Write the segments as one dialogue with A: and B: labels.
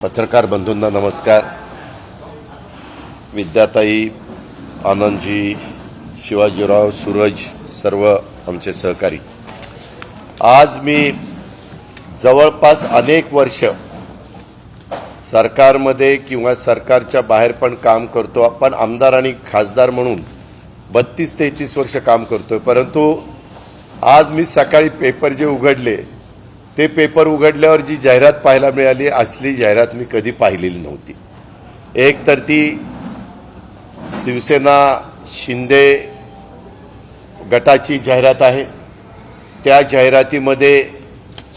A: पत्रकार बंधूंना नमस्कार. विद्याताई, आनंदजी, शिवाजीराव, सूरज, सर्व आमचे सहकारी. आज मी जवळपास अनेक वर्ष सरकारमध्ये किंवा सरकारच्या बाहेर पण काम करतो. आपण आमदार आणि खासदार म्हणून 32 ते 33 वर्ष काम करतोय. परंतु आज मी सकाळी पेपर जे उघडले ते पेपर उघडल्यावर जी जाहिरात पाहायला मिळाली, असली जाहिरात मी कधी पाहिलेली नव्हती. एक तर ती शिवसेना शिंदे गटाची जाहिरात आहे. त्या जाहिरातीमध्ये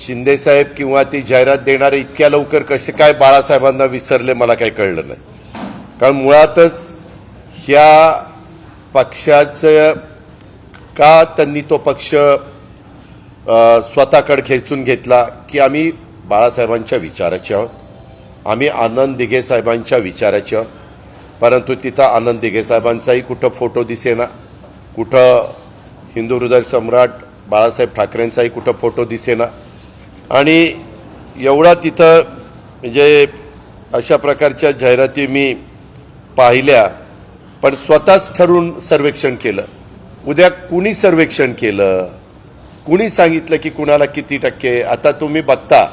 A: शिंदे साहेब किंवा ती जाहिरात देणारे इतक्या लवकर कसे काय बाळासाहेबांना विसरले मला काही कळलं नाही. कारण मुळातच ह्या पक्षाचं का त्यांनी तो पक्ष स्वतःकडे खेचून घेतला की आम्ही बाळासाहेबांच्या विचाराचे आहोत, आम्ही आनंद दिघे साहेबांच्या विचाराचे आहोत. परंतु तिथं आनंद दिघे साहेबांचाही कुठं फोटो दिसेना, कुठं हिंदू हृदय सम्राट बाळासाहेब ठाकरेंचाही कुठं फोटो दिसेना. आणि एवढा तिथं म्हणजे अशा प्रकारच्या जाहिराती मी पाहिल्या. पण स्वतःच ठरवून सर्वेक्षण केलं. उद्या कुणी सर्वेक्षण केलं, कुणी सांगितलं की कुणाला किती टक्के. आता तुम्ही बघता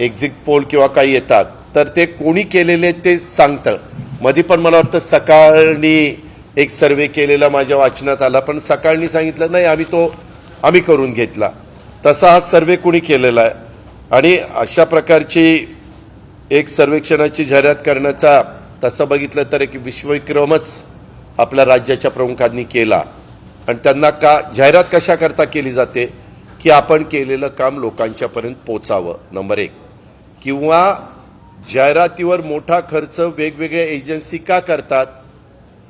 A: एक्झिट पोल किंवा काही येतात तर ते कोणी केलेले ते सांगतं. मध्ये पण मला वाटतं सकाळनी एक सर्वे केलेला माझ्या वाचनात आला, पण सकाळनी सांगितलं नाही आम्ही करून घेतला. तसा हा सर्वे कोणी केलेला आहे. आणि अशा प्रकारची एक सर्वेक्षणाची जाहिरात करण्याचा तसं बघितलं तर एक विश्वविक्रमच आपल्या राज्याच्या प्रमुखांनी केला. आणि त्यांना का जाहिरात कशा करता केली जाते की आपण केलेलं काम लोकांच्यापर्यंत पोचावं, नंबर एक. किंवा जाहिरातीवर मोठा खर्च वेगवेगळ्या एजन्सी का करतात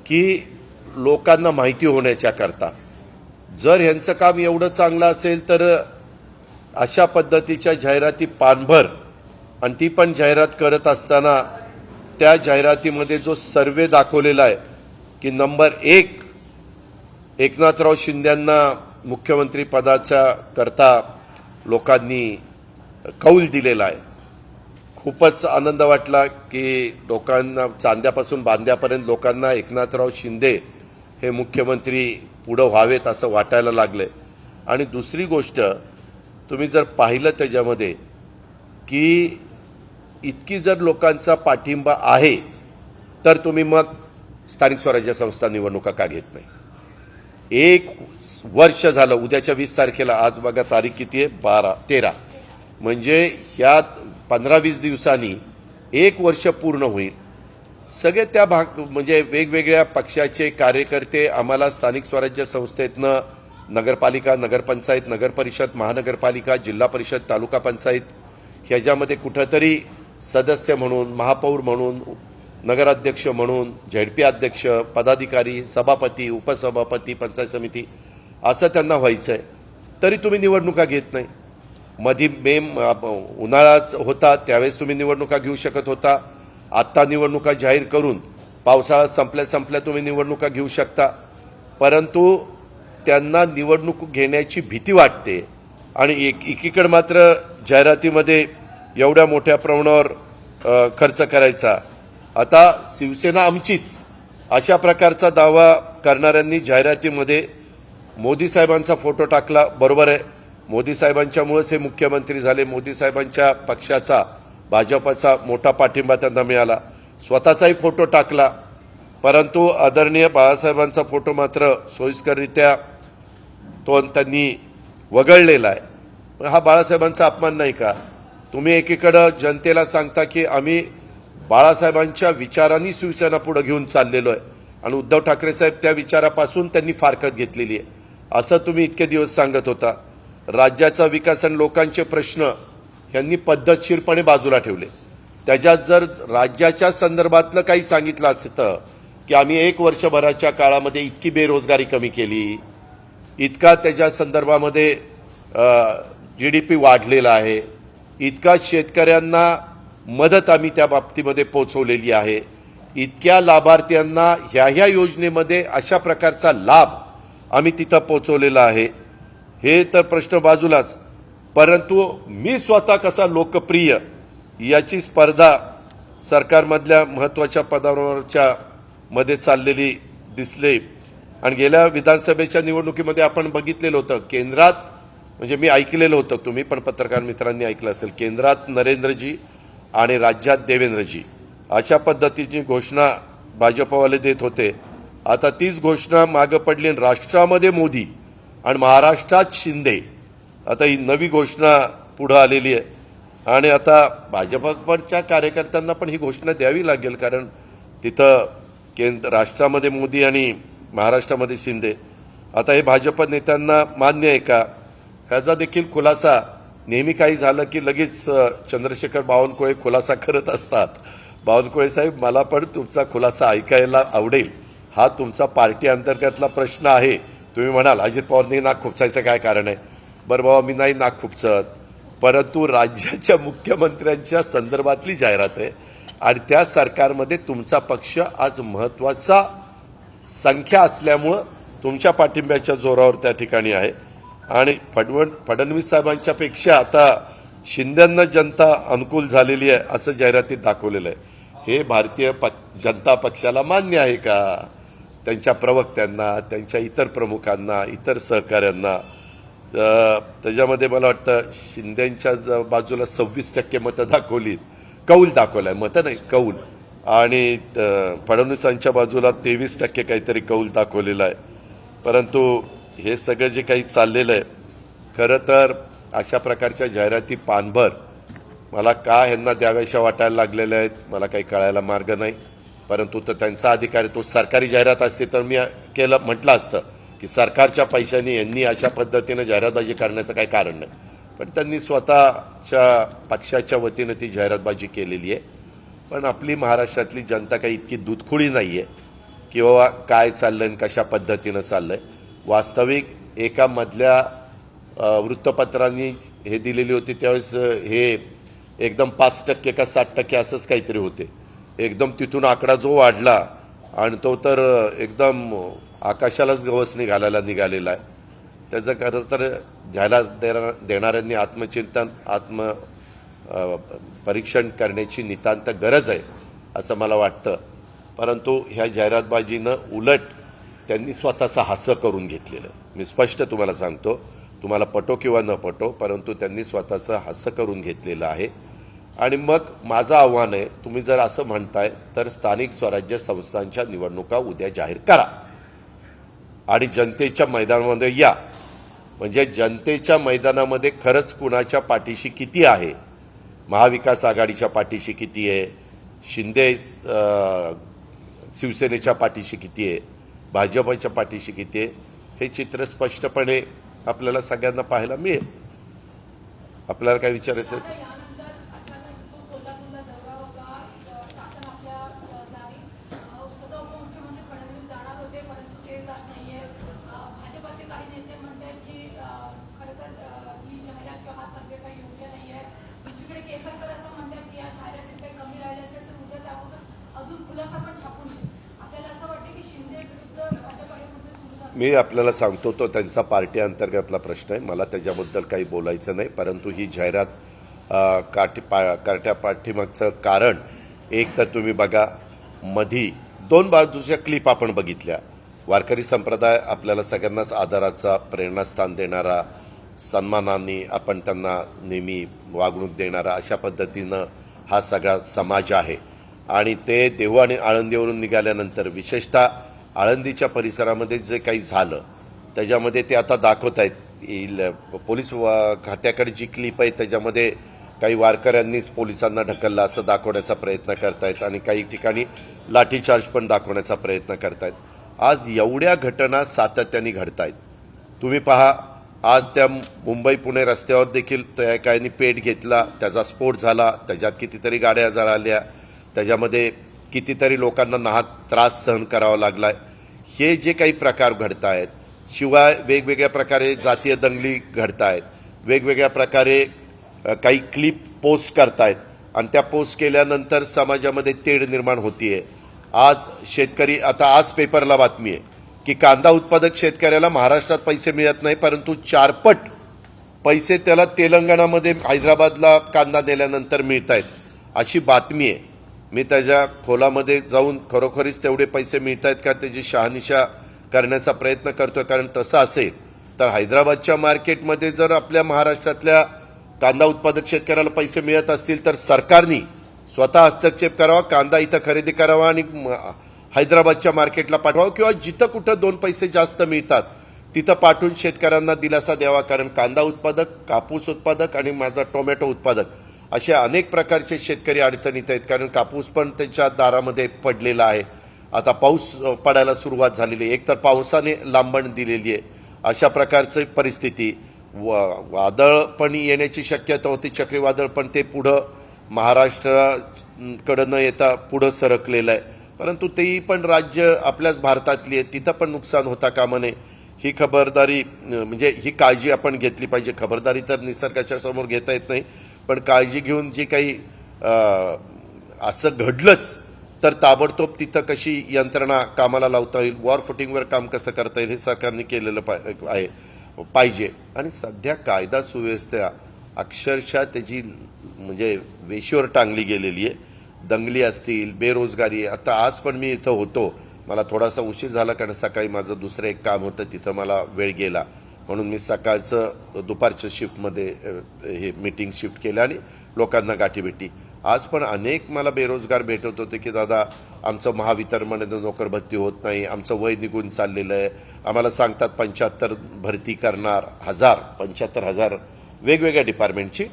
A: की लोकांना माहिती होण्याच्या करता. जर ह्यांचं काम एवढं चांगलं असेल तर अशा पद्धतीच्या जाहिराती पानभर, आणि ती पण जाहिरात करत असताना त्या जाहिरातीमध्ये जो सर्वे दाखवलेला आहे की नंबर 1 एकनाथराव शिंदेंना मुख्यमंत्री पदाच्या करता लोकांनी कौल दिलेला आहे. खूपच आनंद वाटला की लोकांना चांद्यापासून बांद्यापर्यंत लोकांना एकनाथराव शिंदे हे मुख्यमंत्री पुढं व्हावेत असं वाटायला लागले. आणि दुसरी गोष्ट तुम्ही जर पाहिलं त्याच्यामध्ये की इतकी जर लोकांचा पाठिंबा आहे तर तुम्ही मग स्थानिक स्वराज्य संस्था निवडणुका का घेत नाही. 1 वर्ष झालं, उद्याच्या 20 तारखेला, आज बघा तारीख किती आहे, 13, म्हणजे ह्या 15-20 दिवसांनी 1 वर्ष पूर्ण होईल. सगळे त्या म्हणजे वेगवेगळ्या पक्षाचे कार्यकर्ते आम्हाला स्थानिक स्वराज्य संस्थेतनं नगरपालिका, नगरपंचायत, नगरपरिषद, महानगरपालिका, जिल्हा परिषद, तालुका पंचायत ह्याच्यामध्ये कुठंतरी सदस्य म्हणून, महापौर म्हणून, नगराध्यक्ष म्हणून, झेडपी अध्यक्ष, पदाधिकारी, सभापती, उपसभापती, पंचायत समिती असं त्यांना व्हायचं आहे. तरी तुम्ही निवडणुका घेत नाही. मध्ये उन्हाळाच होता त्यावेळेस तुम्ही निवडणुका घेऊ शकत होता. आत्ता निवडणुका जाहीर करून पावसाळा संपल्या तुम्ही निवडणुका घेऊ शकता. परंतु त्यांना निवडणूक घेण्याची भीती वाटते. आणि एकीकडे मात्र जाहिरातीमध्ये एवढ्या मोठ्या प्रमाणावर खर्च करायचा. आता शिवसेना आमचीच अशा प्रकारचा दावा करणाऱ्यांनी जाहिरातीमध्ये मोदी साहेबांचा फोटो टाकला. बरोबर आहे, मोदी साहेबांच्यामुळेच हे मुख्यमंत्री झाले. मोदी साहेबांच्या पक्षाचा, भाजपचा मोठा पाठिंबा त्यांना मिळाला. स्वतःचाही फोटो टाकला. परंतु आदरणीय बाळासाहेबांचा फोटो मात्र सोयीस्कररित्या तो त्यांनी वगळलेला आहे. हा बाळासाहेबांचा अपमान नाही का? तुम्ही एकीकडं जनतेला सांगता की आम्ही बाळासाहेबांच्या विचारांनी शिवसेना पुढे घेऊन चाललेलो आहे आणि उद्धव ठाकरे साहेब त्या विचारापासून त्यांनी फारकत घेतलेली आहे असं तुम्ही इतके दिवस सांगत होता. राज्याचा विकास आणि लोकांचे प्रश्न यांनी पद्धतशीरपणे बाजूला ठेवले. त्याच्यात जर राज्याच्या संदर्भातलं काही सांगितलं असतं की आम्ही 1 वर्षभराच्या काळामध्ये इतकी बेरोजगारी कमी केली, इतका त्याच्या संदर्भामध्ये GDP वाढलेला आहे, इतका शेतकऱ्यांना मदत आम्ही त्या बाबतीमध्ये पोहोचवलेली आहे, इतक्या लाभार्थ्यांना ह्या योजनेमध्ये अशा प्रकारचा लाभ आम्ही तिथं पोहोचवलेला आहे, हे तर प्रश्न बाजूलाच. परंतु मी स्वतः कसा लोकप्रिय याची स्पर्धा सरकारमधल्या महत्त्वाच्या पदावरच्या मध्ये चाललेली दिसले. आणि गेल्या विधानसभेच्या निवडणुकीमध्ये आपण बघितलेलं होतं, केंद्रात म्हणजे मी ऐकलेलं होतं, तुम्ही पण पत्रकार मित्रांनी ऐकलं असेल, केंद्रात नरेंद्रजी आणि राज्यात देवेंद्रजी अशा पद्धतीची घोषणा भाजपवाले देत होते. आता तीच घोषणा मागं पडली आणि राष्ट्रामध्ये मोदी आणि महाराष्ट्रात शिंदे. आता ही नवी घोषणा पुढं आलेली आहे आणि आता भाजपच्या कार्यकर्त्यांना पण ही घोषणा द्यावी लागेल, कारण तिथं राष्ट्रामध्ये मोदी आणि महाराष्ट्रामध्ये शिंदे. आता हे भाजप नेत्यांना मान्य आहे का, ह्याचा देखील खुलासा नेहमी काही झालं की लगेच चंद्रशेखर बावनकुळे खुलासा करत असतात. बावनकुळे साहेब, मला पण तुमचा खुलासा ऐकायला आवडेल. हा तुमचा पार्टी अंतर्गतला प्रश्न आहे. तुम्ही म्हणाल अजित पवारनी नाक खुपसायचं काय कारण आहे. बरं बाबा, मी नाही नाक खुपसत, परंतु राज्याच्या मुख्यमंत्र्यांच्या संदर्भातली जाहिरात आहे आणि त्या सरकारमध्ये तुमचा पक्ष आज महत्त्वाचा संख्या असल्यामुळं तुमच्या पाठिंब्याच्या जोरावर त्या ठिकाणी आहे. आणि फडणवीस साहेबांच्या पेक्षा आता शिंदेंना जनता अनुकूल झालेली आहे असं जाहिरातीत दाखवलेलं आहे. हे भारतीय जनता पक्षाला मान्य आहे का, त्यांच्या प्रवक्त्यांना, त्यांच्या इतर प्रमुखांना, इतर सहकाऱ्यांना? त्याच्यामध्ये मला वाटतं शिंदेंच्या बाजूला 26% मतं दाखवलीत, कौल दाखवलाय, मतं नाही कौल, आणि फडणवीसांच्या बाजूला 23% काहीतरी कौल दाखवलेला आहे. परंतु हे सगळं जे काही चाललेलं आहे, खरं तर अशा प्रकारच्या जाहिराती पानभर मला का ह्यांना द्याव्याशा वाटायला लागलेल्या आहेत मला काही कळायला मार्ग नाही. परंतु तो त्यांचा अधिकार आहे. तो सरकारी जाहिरात असते तर मी म्हटलं असतं की सरकारच्या पैशांनी यांनी अशा पद्धतीनं जाहिरातबाजी करण्याचं काही कारण नाही. पण त्यांनी स्वतःच्या पक्षाच्या वतीनं ती जाहिरातबाजी केलेली आहे. पण आपली महाराष्ट्रातली जनता काही इतकी दूधखुळी नाही आहे की बाबा काय चाललंय आणि कशा पद्धतीनं चाललंय. वास्तविक एका मधल्या वृत्तपत्रांनी हे दिलेली होती त्यावेळेस हे एकदम 5% का 60% असंच काहीतरी होते. एकदम तिथून आकडा जो वाढला आणि तो तर एकदम आकाशालाच गवसणी घालायला निघालेला आहे. त्याचं खरं तर ध्याला देणाऱ्यांनी आत्मचिंतन परीक्षण करण्याची नितांत गरज आहे असं मला वाटतं. परंतु ह्या जाहिरातबाजीनं उलट त्यांनी स्वतःचा हास्य करून घेतलेलं आहे. मी स्पष्ट तुम्हाला सांगतो, तुम्हाला पटो किंवा न पटो, परंतु त्यांनी स्वतःचं हास्य करून घेतलेलं आहे. आणि मग माझं आव्हान आहे, तुम्ही जर असं म्हणताय तर स्थानिक स्वराज्य संस्थांच्या निवडणुका उद्या जाहीर करा आणि जनतेच्या मैदानामध्ये या. म्हणजे जनतेच्या मैदानामध्ये खरंच कुणाच्या पाठीशी किती आहे, महाविकास आघाडीच्या पाठीशी किती आहे, शिंदे शिवसेनेच्या पाठीशी किती आहे, भाजपच्या पाठीशी किती आहे, हे चित्र स्पष्टपणे आपल्याला सगळ्यांना पाहायला मिळेल. आपल्याला काय विचारायचं? मी आपल्याला सांगतो तो त्यांचा पार्टी अंतर्गतला प्रश्न आहे, मला त्याच्याबद्दल काही बोलायचं नाही. परंतु ही जाहिरात कार्ट्या पाठीमागचं कारण एक तर तुम्ही बघा, मधी 2 बाजूच्या क्लिप आपण बघितल्या. वारकरी संप्रदाय आपल्याला सगळ्यांनाच आदराचा, प्रेरणास्थान देणारा, सन्मानाने आपण त्यांना नेहमी वागणूक देणारा अशा पद्धतीनं हा सगळा समाज आहे. आणि ते देहू आणि आळंदीवरून निघाल्यानंतर विशेषतः आळंदीच्या परिसरामध्ये जे काही झालं त्याच्यामध्ये ते आता दाखवत आहेत. पोलीस खात्याकडे जी क्लिप आहे त्याच्यामध्ये काही वारकऱ्यांनीच पोलिसांना ढकललं असं दाखवण्याचा प्रयत्न करतायत आणि काही ठिकाणी लाठीचार्ज पण दाखवण्याचा प्रयत्न करतायत. आज एवढ्या घटना सातत्याने घडत आहेत. तुम्ही पहा, आज त्या मुंबई पुणे रस्त्यावर देखील त्या एकाने पेट घेतला, त्याचा स्फोट झाला, त्याच्यात कितीतरी गाड्या जळाल्या, त्याच्यामध्ये कितीतरी लोकांना नाहक त्रास सहन करावा लागला आहे. हे जे काही प्रकार घडत आहेत, शिवाय वेगवेगळ्या प्रकारे जातीय दंगली घडत आहेत, वेगवेगळ्या प्रकारे काही क्लिप पोस्ट करतायत आणि त्या पोस्ट केल्यानंतर समाजामध्ये तेढ निर्माण होतीये. आज शेतकरी, आता आज पेपरला बातमी आहे की कांदा उत्पादक शेतकऱ्याला महाराष्ट्रात पैसे मिळत नाही, परंतु 4 पट पैसे त्याला तेलंगणामध्ये हैदराबादला कांदा नेल्यानंतर मिळत आहेत अशी बातमी आहे. मी त्याच्या खोलामध्ये जाऊन खरोखरीच तेवढे पैसे मिळत आहेत का त्याची शहानिशा करण्याचा प्रयत्न करतोय. कारण तसं असेल तर हैदराबादच्या मार्केटमध्ये जर आपल्या महाराष्ट्रातल्या कांदा उत्पादक शेतकऱ्याला पैसे मिळत असतील तर सरकारने स्वतः हस्तक्षेप करावा, कांदा इथं खरेदी करावा आणि हैदराबादच्या मार्केटला पाठवावं किंवा जिथं कुठं 2 पैसे जास्त मिळतात तिथं पाठवून शेतकऱ्यांना दिलासा द्यावा. कारण कांदा उत्पादक, कापूस उत्पादक आणि माझा टोमॅटो उत्पादक असे अनेक प्रकारचे शेतकरी अडचणीत आहेत. कारण कापूस पण त्यांच्या दारामध्ये पडलेला आहे. आता पाऊस पडायला सुरुवात झालेली आहे, एकतर पावसाने लांबण दिलेली आहे. अशा प्रकारची परिस्थिती, वादळ पण येण्याची शक्यता होती, चक्रीवादळ, पण ते पुढं महाराष्ट्राकडं न येता पुढं सरकलेलं आहे. परंतु तेही पण राज्य आपल्याच भारतातली आहे, तिथं पण नुकसान होता कामा नये. ही खबरदारी म्हणजे ही काळजी आपण घेतली पाहिजे. खबरदारी तर निसर्गाच्या समोर घेता येत नाही, पण काळजी घेऊन जे काही असं घडलंच तर ताबडतोब तिथं कशी यंत्रणा कामाला लावता येईल, वॉर फुटिंगवर काम कसं करता येईल हे सरकारने केलेलं पाहिजे. आणि सध्या कायदा सुव्यवस्था अक्षरशः त्याची म्हणजे वेशीवर टांगली गेलेली आहे. दंगली असतील, बेरोजगारी. आता आज पण मी इथं होतो, मला थोडासा उशीर झाला कारण सकाळी माझं दुसरं एक काम होतं, तिथं मला वेळ गेला म्हणून मी सकाळचं दुपारच्या शिफ्टमध्ये हे मीटिंग शिफ्ट केलं आणि लोकांना गाठीभेटी. आज पण अनेक मला बेरोजगार भेटत होते की दादा आमचं महावितरणमध्ये नोकर भरती होत नाही, आमचं वय निघून चाललेलं आहे, आम्हाला सांगतात 75 भरती करणार, 75,000 वेगवेगळ्या डिपार्टमेंटची,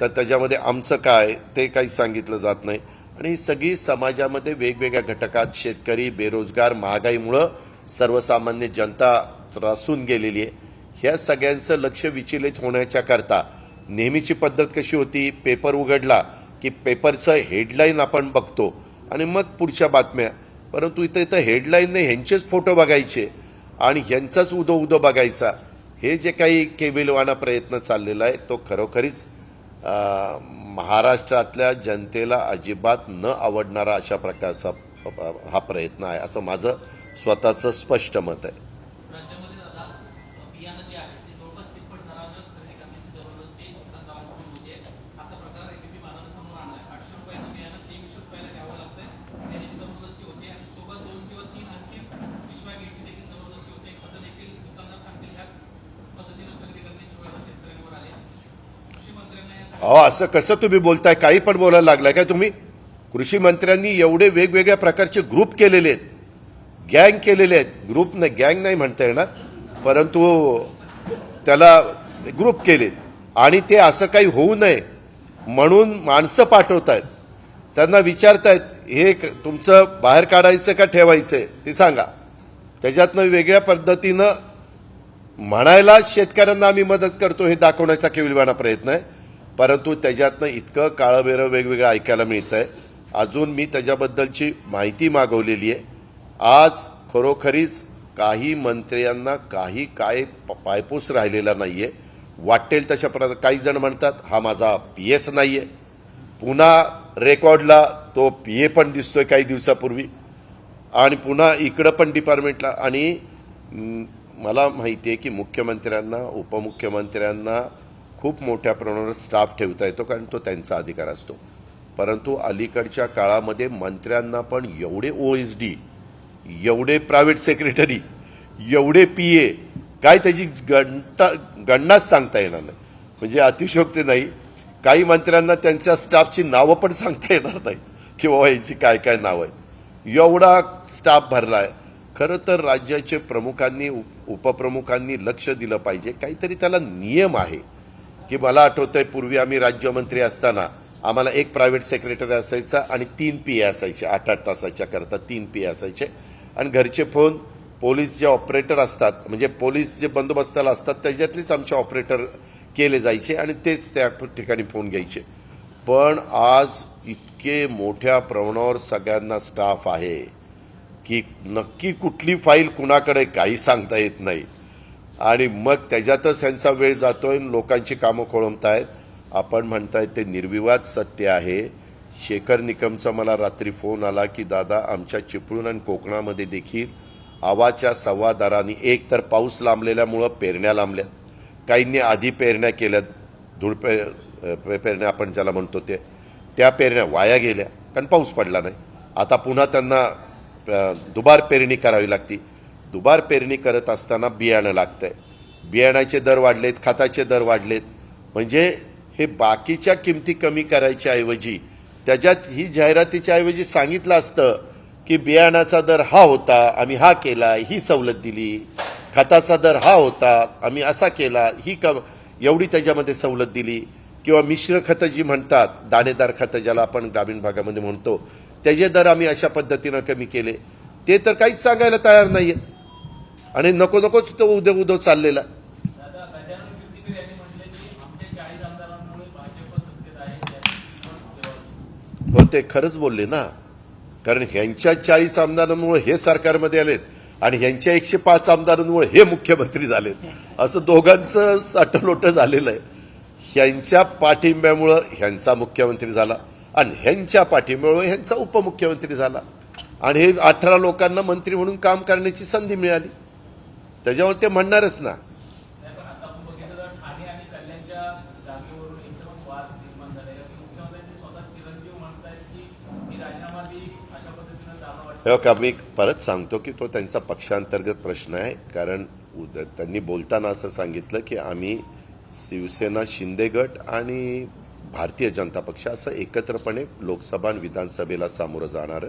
A: तर त्याच्यामध्ये आमचं काय ते काही सांगितलं जात नाही. आणि सगळी समाजामध्ये वेगवेगळ्या घटकात शेतकरी, बेरोजगार, महागाईमुळं सर्वसामान्य जनता त्रासून गेलेली आहे. ह्या सगळ्यांचं लक्ष विचलित होण्याच्या करता नेहमीची पद्धत कशी होती, पेपर उघडला की पेपरचं हेडलाईन आपण बघतो आणि मग पुढच्या बातम्या. परंतु इथं हेडलाईनने ह्यांचेच फोटो बघायचे आणि ह्यांचाच उदो बघायचा. हे जे काही केविलवाणा प्रयत्न चाललेला आहे तो खरोखरीच महाराष्ट्रातल्या जनतेला अजिबात न आवडणारा अशा प्रकारचा हा प्रयत्न आहे, असं माझं स्वतःचं स्पष्ट मत आहे.
B: राज्यामध्ये दादा बियाणं जे आहे ते जवळपास तिप्पट दरानं खरेदी करण्याची जबरदस्ती गावाकडून होते. असा प्रकार एबीपी माझ्या समोर आणलाय. 800 रुपयाचं बियाणं 2300 रुपयाला घ्यावं लागतंय, त्याची जबरदस्ती होते. आणि सोबत 2 किंवा 3 आणखी पिशव्या घ्यायची देखील जबरदस्ती होते. खतं देखील दुकानदार सांगतील ह्याच पद्धतीनं खरेदी करण्याची वेळ शेतकऱ्यांवर आले. कृषी मंत्र्यांना
A: अहो असं कसं तुम्ही बोलताय, काही पण बोलायला लागलाय काय तुम्ही? कृषी मंत्र्यांनी एवढे वेगवेगळ्या प्रकारचे ग्रुप केलेले आहेत, गँग केलेले आहेत. ग्रुप नाही, गँग नाही म्हणता येणार, परंतु त्याला ग्रुप केलेत आणि ते असं काही होऊ नये म्हणून माणसं पाठवत आहेत, त्यांना विचारतायत हे तुमचं बाहेर काढायचं का ठेवायचं ते सांगा. त्याच्यातनं वेगळ्या पद्धतीनं म्हणायला शेतकऱ्यांना आम्ही मदत करतो हे दाखवण्याचा केविलवाणा प्रयत्न आहे. परंतु त्याच्यातनं इतकं काळंबेरं वेगवेगळं ऐकायला मिळतं आहे. अजून मी त्याच्याबद्दलची माहिती मागवलेली आहे. आज खरोखरीच काही मंत्र्यांना काय पायपूस राहिलेला नाही आहे. वाटेल तशा प्रकारे काही जण म्हणतात हा माझा PS नाही आहे, पुन्हा रेकॉर्डला तो PA पण दिसतोय काही दिवसापूर्वी, आणि पुन्हा इकडं पण डिपार्टमेंटला. आणि मला माहिती आहे की मुख्यमंत्र्यांना, उपमुख्यमंत्र्यांना खूप मोठ्या प्रमाणावर स्टाफ ठेवता येतो कारण तो त्यांचा अधिकार असतो. परंतु अलीकडच्या काळामध्ये मंत्र्यांना पण एवढे OSD, एवढे प्रायव्हेट सेक्रेटरी, एवढे PA, काय त्याची गणनाच सांगता येणार नाही. म्हणजे अतिशयोक्ती नाही, काही मंत्र्यांना त्यांच्या स्टाफची नावं पण सांगता येणार नाही की बाबा यांची काय काय नावं आहेत. एवढा स्टाफ भरला आहे. खरं तर राज्याचे प्रमुखांनी, उपप्रमुखांनी लक्ष दिलं पाहिजे. काहीतरी त्याला नियम आहे की मला आठवतंय पूर्वी आम्ही राज्यमंत्री असताना आम्हाला एक प्रायव्हेट सेक्रेटरी असायचा आणि 3 PA असायचे. 8-8 तासाच्या करता 3 PA असायचे. आणि घरचे फोन पोलीस जे ऑपरेटर असतात, म्हणजे पोलीस जे बंदोबस्ताला असतात त्याच्यातलेच आमचे ऑपरेटर केले जायचे आणि तेच त्या ठिकाणी फोन घ्यायचे. पण आज इतके मोठ्या प्रमाणावर सगळ्यांना स्टाफ आहे की नक्की कुठली फाईल कुणाकडे काही सांगता येत नाही. आणि मग त्याच्यातच त्यांचा वेळ जातोय, लोकांची कामं खोळंबतायत. आपण म्हणतायत ते निर्विवाद सत्य आहे. शेखर निकमचा मला रात्री फोन आला की दादा आमच्या चिपळूण आणि कोकणामध्ये देखील आवाच्या सव्वा दराने, एक तर पाऊस लांबलेल्यामुळं पेरण्या लांबल्यात, काहींनी आधी पेरण्या केल्यात, पेरण्या आपण ज्याला म्हणतो त्या पेरण्या वाया गेल्या. कारण पाऊस पडला नाही. आता पुन्हा त्यांना दुबार पेरणी करावी लागते. दुबार पेरणी करत असताना बियाणं लागतंय, बियाणाचे दर वाढलेत, खताचे दर वाढलेत. म्हणजे हे बाकीच्या किमती कमी करायच्या ऐवजी त्याच्यात ही जाहिरातीच्या ऐवजी सांगितलं असतं की बियाणाचा दर हा होता, आम्ही हा केला, ही सवलत दिली, खताचा दर हा होता, आम्ही असा केला, ही एवढी त्याच्यामध्ये सवलत दिली. किंवा मिश्र खतं जी म्हणतात, दाणेदार खतं ज्याला आपण ग्रामीण भागामध्ये म्हणतो, त्याचे दर आम्ही अशा पद्धतीनं कमी केले. ते तर काहीच सांगायला तयार नाहीये आणि नको नकोच तो उद्या उद्या चाललेला.
B: दादा गजानन कीर्तीकर यांनी म्हटले की आमच्या 40 आमदारांमुळे भाजप सत्तेत आहे,
A: हो, ते खरंच बोलले ना. कारण ह्यांच्या 40 आमदारांमुळे हे सरकारमध्ये आलेत आणि ह्यांच्या 105 आमदारांमुळे हे मुख्यमंत्री झालेत. असं दोघांचं साठलोट झालेलं आहे. ह्यांच्या पाठिंब्यामुळं ह्यांचा मुख्यमंत्री झाला आणि ह्यांच्या पाठिंब्यामुळे ह्यांचा उपमुख्यमंत्री झाला आणि हे 18 लोकांना मंत्री म्हणून काम करण्याची संधी मिळाली. त्याच्यामुळे ते म्हणणारच ना.
B: नाही, पण आता आपण बघितलं तर ठाणे आणि कल्याणच्या जागेवरून एकदम वाद निर्माण झालेला आहे. मुख्यमंत्र्यांनी स्वतः चिरंजीव म्हणतायत की मी राजीनामा देईन, अशा पद्धतीनं जाणं वाटतं.
A: हे का, मी परत सांगतो की तो त्यांचा पक्षांतर्गत प्रश्न आहे. कारण त्यांनी बोलताना असं सांगितलं की आम्ही शिवसेना, शिंदे गट आणि भारतीय जनता पक्ष असं एकत्रपणे लोकसभा आणि विधानसभेला सामोरं जाणार.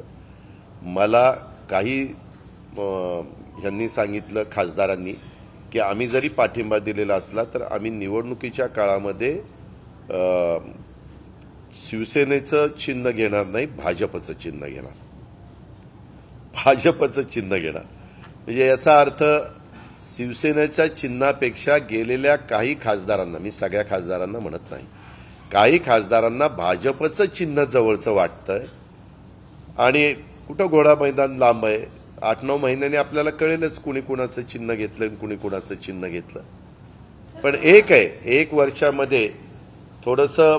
A: मला काही ह्यांनी सांगितलं, खासदारांनी, की आम्ही जरी पाठिंबा दिलेला असला तर आम्ही निवडणुकीच्या काळामध्ये शिवसेनेचं चिन्ह घेणार नाही, भाजपचं चिन्ह घेणार. भाजपचं चिन्ह घेणार म्हणजे याचा अर्थ शिवसेनेच्या चिन्हापेक्षा गेलेल्या काही खासदारांना, मी सगळ्या खासदारांना म्हणत नाही, काही खासदारांना भाजपचं चिन्ह जवळचं वाटतंय. आणि कुठं घोडा मैदान लांब आहे. 8-9 महिन्यांनी आपल्याला कळेलच कुणी कुणाचं चिन्ह घेतलं आणि कुणी कुणाचं चिन्ह घेतलं. पण एक आहे, 1 वर्षामध्ये थोडंसं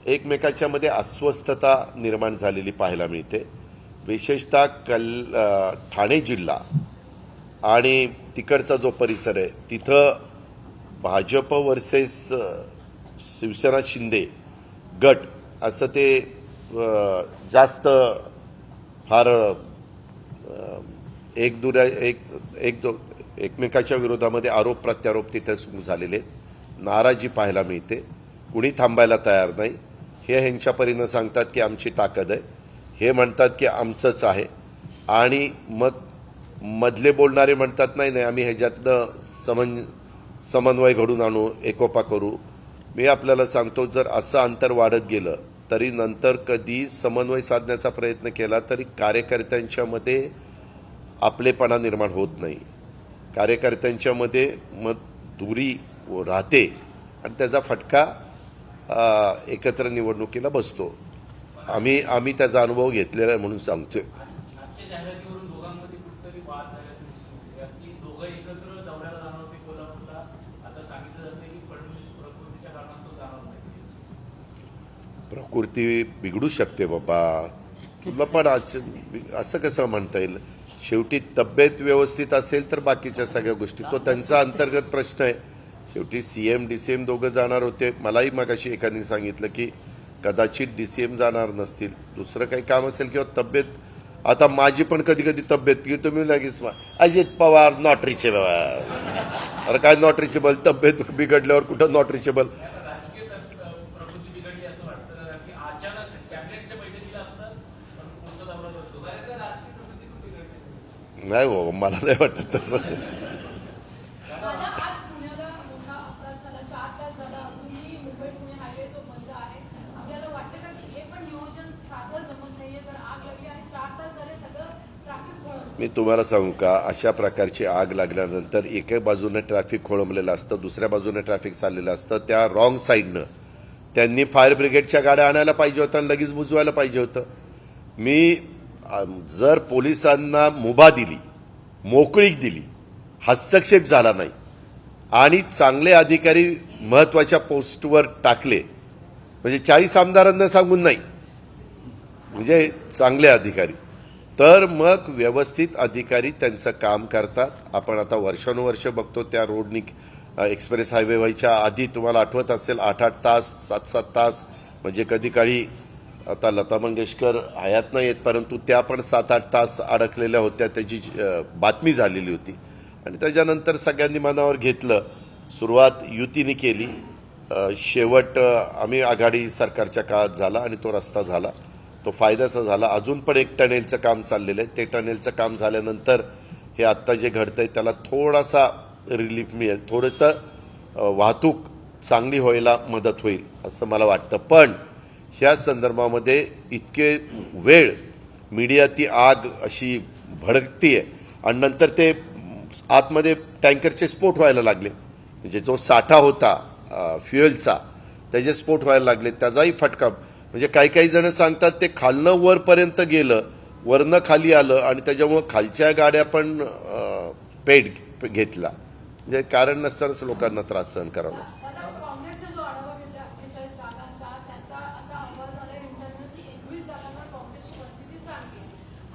A: एकमेकाच्या मध्ये अस्वस्थता निर्माण झालेली पाहायला मिळते. विशेषतः ठाणे जिल्हा आणि तिकडचा जो परिसर आहे तिथं भाजप वर्सेस शिवसेना शिंदे गट असं ते जास्त फार एकमेकाच्या विरोधामध्ये आरोप प्रत्यारोप तिथे सुरू झालेले, नाराजी पाहायला मिळते. कुणी थांबायला तयार नाही. हे ह्यांच्या परीनं सांगतात की आमची ताकद आहे, हे म्हणतात की आमचंच आहे. आणि मग मधले बोलणारे म्हणतात नाही नाही आम्ही ह्याच्यातनं समन्वय घडून आणू, एकोपा करू. मी आपल्याला सांगतो, जर असं अंतर वाढत गेलं तरी नंतर कधी समन्वय साधण्याचा प्रयत्न केला तरी कार्यकर्त्यांच्या मध्ये आपलेपणा निर्माण होत नाही. कार्यकर्त्यांच्या मध्ये मग दुरी राहते आणि त्याचा फटका एकत्र निवडणुकीला बसतो. आम्ही त्याचा अनुभव घेतलेला आहे म्हणून सांगतोय.
B: आजच्या जाहिरातीवरून दोघांमध्ये कुठेतरी वाद झाल्याचं दिसून येते की दोघं एकत्र दौऱ्याला जाणार होते कोल्हापूरला. आता सांगितलं जाते की फडणवीस प्रकृतीच्या कारणास्तव जाणार नाही.
A: प्रकृती बिघडू शकते बाबा, तुला पण असं कसं म्हणता येईल. शेवटी तब्येत व्यवस्थित असेल तर बाकीच्या सगळ्या गोष्टी, तो त्यांचा अंतर्गत प्रश्न आहे. शेवटी CM DCM दोघं जाणार होते. मलाही मगाशी एकाने सांगितलं की कदाचित DCM जाणार नसतील, दुसरं काही काम असेल किंवा तब्येत. आता माझी पण कधी कधी तब्येत की तुम्ही लगेच अजित पवार नॉट रिचेबल. अरे काय नॉट रिचेबल? तब्येत बिघडल्यावर कुठं नॉट रिचेबल?
B: राजकीय प्रकृती बिघडली असं वाटतं की अचानक कॅबिनेटच्या बैठकीला असतं पण पुढचा दौरा करतो. राजकीय प्रकृती खूप बिघडली.
A: नाही हो, मला नाही वाटत तसं.
C: आज पुण्याला मोठा अपघात झाला, 4 तास झाला, अजूनही मुंबई पुणे हायवे जो बंद आहे. आपल्याला वाटतं का की हे पण नियोजन साधं जमत नाहीये? जर आग लागली आणि 4 तास झाले सगळं ट्रॅफिक खोळंबलं.
A: मी तुम्हाला सांगू का, अशा प्रकारची आग लागल्यानंतर एका बाजूने ट्रॅफिक खोळंबलेलं असतं, दुसऱ्या बाजूने ट्रॅफिक चाललेलं असतं. त्या रॉंग साईडनं त्यांनी फायर ब्रिगेडच्या गाड्या आणायला पाहिजे होत्या आणि लगेच बुजवायला पाहिजे होतं. मी जर पोलिसांना मुभा दिली, मोकळीक दिली, हस्तक्षेप झाला नाही आणि चांगले अधिकारी महत्वाच्या पोस्टवर टाकले, म्हणजे 40 आमदारांना सांगून नाही, म्हणजे चांगले अधिकारी, तर मग व्यवस्थित अधिकारी त्यांचं काम करतात. आपण आता वर्षानुवर्ष बघतो त्या रोडनी एक्सप्रेस हायवे व्हायच्या आधी तुम्हाला आठवत असेल 8-8 तास 7-7 तास म्हणजे कधी काळी आता लता मंगेशकर हयात नाही आहेत, परंतु त्या पण 7-8 तास अडकलेल्या होत्या, त्याची बातमी झालेली होती आणि त्याच्यानंतर सगळ्यांनी मनावर घेतलं. सुरुवात युतीने केली, शेवट आम्ही आघाडी सरकारच्या काळात झाला आणि तो रस्ता झाला, तो फायद्याचा झाला. अजून पण एक टनेलचं काम चाललेलं आहे. ते टनेलचं काम झाल्यानंतर हे आत्ता जे घडतंय त्याला थोडासा रिलीफ मिळेल, थोडंसं वाहतूक चांगली व्हायला मदत होईल असं मला वाटतं. पण ह्या संदर्भामध्ये इतके वेळ मीडिया ती आग अशी भडकतीये आणि नंतर ते आतमध्ये टँकरचे स्फोट व्हायला लागले, म्हणजे जो साठा होता फ्युएलचा त्याचे स्फोट व्हायला लागले, त्याचाही फटका. म्हणजे काही जण सांगतात ते खालनं वरपर्यंत गेलं, वरनं खाली आलं आणि त्याच्यामुळं खालच्या गाड्या पण पेट घेतला. म्हणजे कारण नसतानाच लोकांना त्रास सहन करावा लागला.
C: दादा, काँग्रेसचा जो आढावा घेतला 48 जागांचा, त्यांचा असा अहवाल झाला इंटरनल की 21 जागांवर काँग्रेसची परिस्थिती चांगली आहे.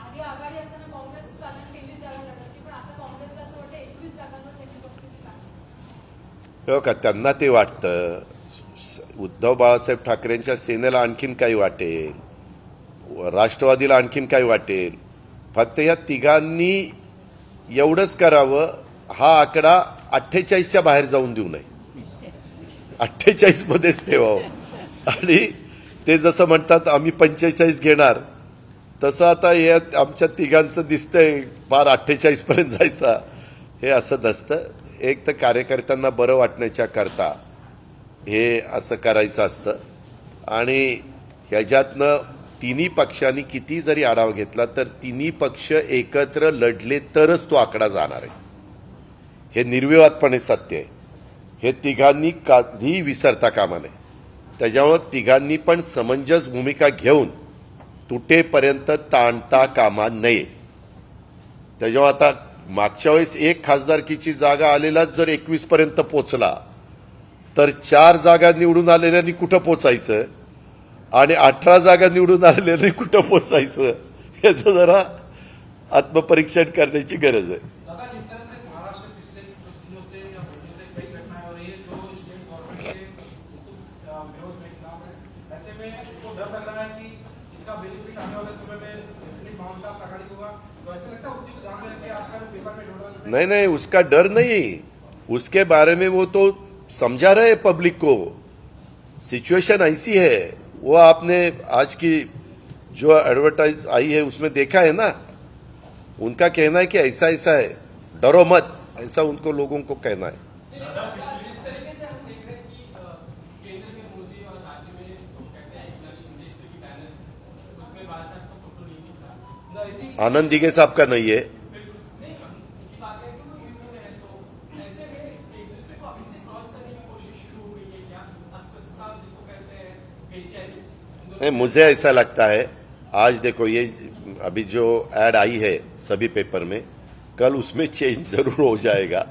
C: आधी आघाडी असताना काँग्रेस साधारण 23 जागा लढवायची, पण आता काँग्रेसला असं वाटतं 21 जागांवर त्यांची परिस्थिती चांगली आहे.
A: हो का, त्यांना ते वाटतं. उद्धव बाळासाहेब ठाकरेंच्या सेनेला आणखीन काही वाटेल, राष्ट्रवादीला आणखीन काही वाटेल. फक्त या तिघांनी एवढंच करावं, हा आकडा 48च्या बाहेर जाऊन देऊ नये, 48 मध्येच ठेवावं. आणि ते जसं म्हणतात आम्ही 45 घेणार, तसं आता हे आमच्या तिघांचं दिसतंय फार 48 पर्यंत जायचा. हे असं नसतं. एक तर कार्यकर्त्यांना बरं वाटण्याच्या करता हे असं करायचं असतं आणि ह्याच्यातनं तिन्ही पक्षांनी किती जरी आढावा घेतला तर तिन्ही पक्ष एकत्र लढले तरच तो आकडा जाणार आहे. हे निर्विवादपणे सत्य आहे. हे तिघांनी कधी विसरता कामा नये. त्याच्यामुळं तिघांनी पण समंजस भूमिका घेऊन तुटेपर्यंत ताणता कामा नये. त्याच्यामुळे आता मागच्या वेळेस एक खासदारकीची जागा आलेलाच जर 21 पर्यंत पोचला तर 4 जागा निवडून आलेल्यांनी कुठं पोचायचं आणि 18 जागा निवडून आलेल्यांनी कुठं पोचायचं, याचं जरा आत्मपरीक्षण करण्याची गरज आहे.
D: दादा, जिस तरह से महाराष्ट्र पिछले कुछ दिनों से या महीनों से कई घटनाएं हो रही है जो स्टेट गवर्नमेंट के विरोध में खिलाफ है, ऐसे में उनको डर लग रहा है कि इसका बेनिफिट आने वाले समय में डेफिनेटली महाविकास आघाड़ी होगा, तो ऐसा लगता है उस चीज ध्यान में रखिए. आज का जो पेपर में ढूंढ रहा है
A: नहीं, उसका डर नहीं, उसके बारे में वो तो समझा रहे पब्लिक को. सिचुएशन ऐसी है, वो आपने आज की जो एडवर्टाइज आई है उसमें देखा है ना. उनका कहना है कि ऐसा ऐसा है, डरो मत, ऐसा उनको लोगों को कहना है.
B: जिस तरीके से हम देख रहे हैं कि केंद्र में मोदी और राज्य में कहते हैं एक लक्ष्य देश की पैनल, उसमें बादशाह का फोटो नहीं दिख रहा.
D: ऐसी
A: आनंद दिघे साहब का नहीं है.
B: नहीं, उनकी बात है कि वो यूपी में है, तो ऐसे में एक दूसरे को अभी से क्रॉस करने की कोशिश शुरू हो गई है क्या? अस्वस्थता जिसको कहते हैं, बेचैनी.
A: नहीं, मुझे ऐसा लगता है, आज देखो ये अभी जो एड आई है सभी पेपर में, कल उसमें चेंज जरूर हो जाएगा.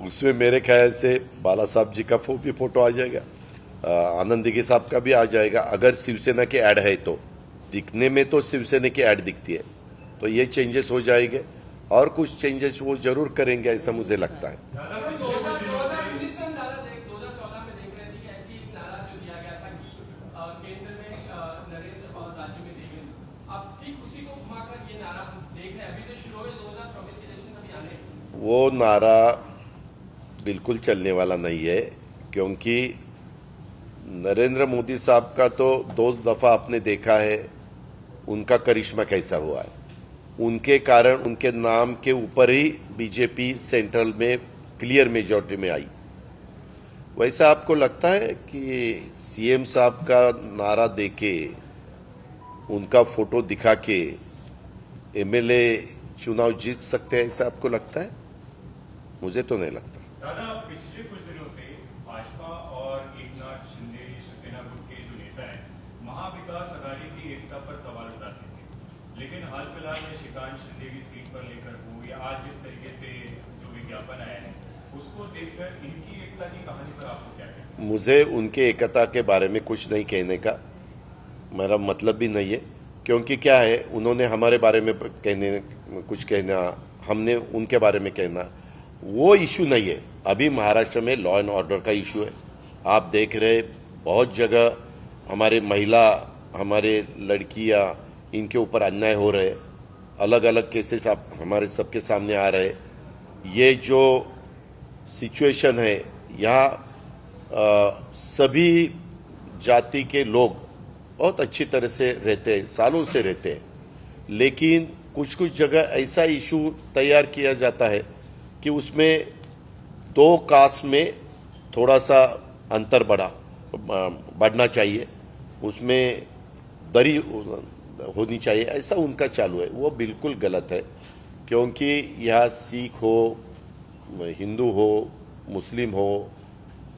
A: उसमें मेरे ख्याल से बाला साहब जी का भी फोटो आ जाएगा, आनंद दिघे साहब का भी आ जाएगा. अगर शिवसेना की ऐड है तो दिखने में तो शिवसेना की ऐड दिखती है, तो ये चेंजेस हो जाएंगे और कुछ चेंजेस वो जरूर करेंगे, ऐसा मुझे लगता है.
B: 2019 में नारा 2014 में देख रहे थे कि ऐसी एक नारा जो दिया गया था कि केंद्र में नरेंद्र और राज्य में देवेंद्र. अब ठीक उसी को घुमाकर ये नारा हम देख रहे हैं. अभी से शुरू हो 2024 के इलेक्शन अभी आने हैं.
A: वो नारा बिल्कुल चलने वाला नहीं है, क्योंकि नरेंद्र मोदी साहब का तो 2 दफा आपने देखा है उनका करिश्मा कैसा हुआ है. उनके कारण उनके नाम के ऊपर ही बीजेपी सेंट्रल में क्लियर मेजॉरिटी में आई. वैसा आपको लगता है कि सीएम साहब का नारा देके, उनका फोटो दिखा के एमएलए चुनाव जीत सकते हैं, ऐसा आपको लगता है? मुझे तो नहीं लगता.
E: दादा, पिछले कुछ दिनों से भाजपा और एकनाथ शिंदे शिवसेना गुट के जो नेता हैं महाविकास आघाड़ी की एकता पर सवाल उठाते थे, लेकिन हाल फिलहाल में श्रीकांत शिंदे की सीट पर लेकर हो या आज जिस तरीके से जो विज्ञापन आया है उसको देखकर इनकी एकता की कहानी पर आपको क्या कहना है?
A: मुझे उनके एकता के बारे में कुछ नहीं कहने का मेरा मतलब भी नहीं है, क्योंकि क्या है, उन्होंने हमारे बारे में कुछ कहना, हमने उनके बारे में कहना, वो इशू नहीं है. अभी महाराष्ट्र में लॉ एंड ऑर्डर का इशू है. आप देख रहे बहुत जगह हमारे महिला हमारे लड़कियां इनके ऊपर अन्याय हो रहे, अलग अलग केसेस आप हमारे सबके सामने आ रहे। ये जो सिचुएशन है यहाँ सभी जाति के लोग बहुत अच्छी तरह से रहते हैं, सालों से रहते हैं, लेकिन कुछ कुछ जगह ऐसा इशू तैयार किया जाता है कि उसमें दो कास्ट में थोड़ा सा अंतर बढ़ना चाहिए, उसमें दरी होनी चाहिए, ऐसा उनका चालू है। वो बिल्कुल गलत है, क्योंकि यहाँ सिख हो, हिंदू हो, मुस्लिम हो,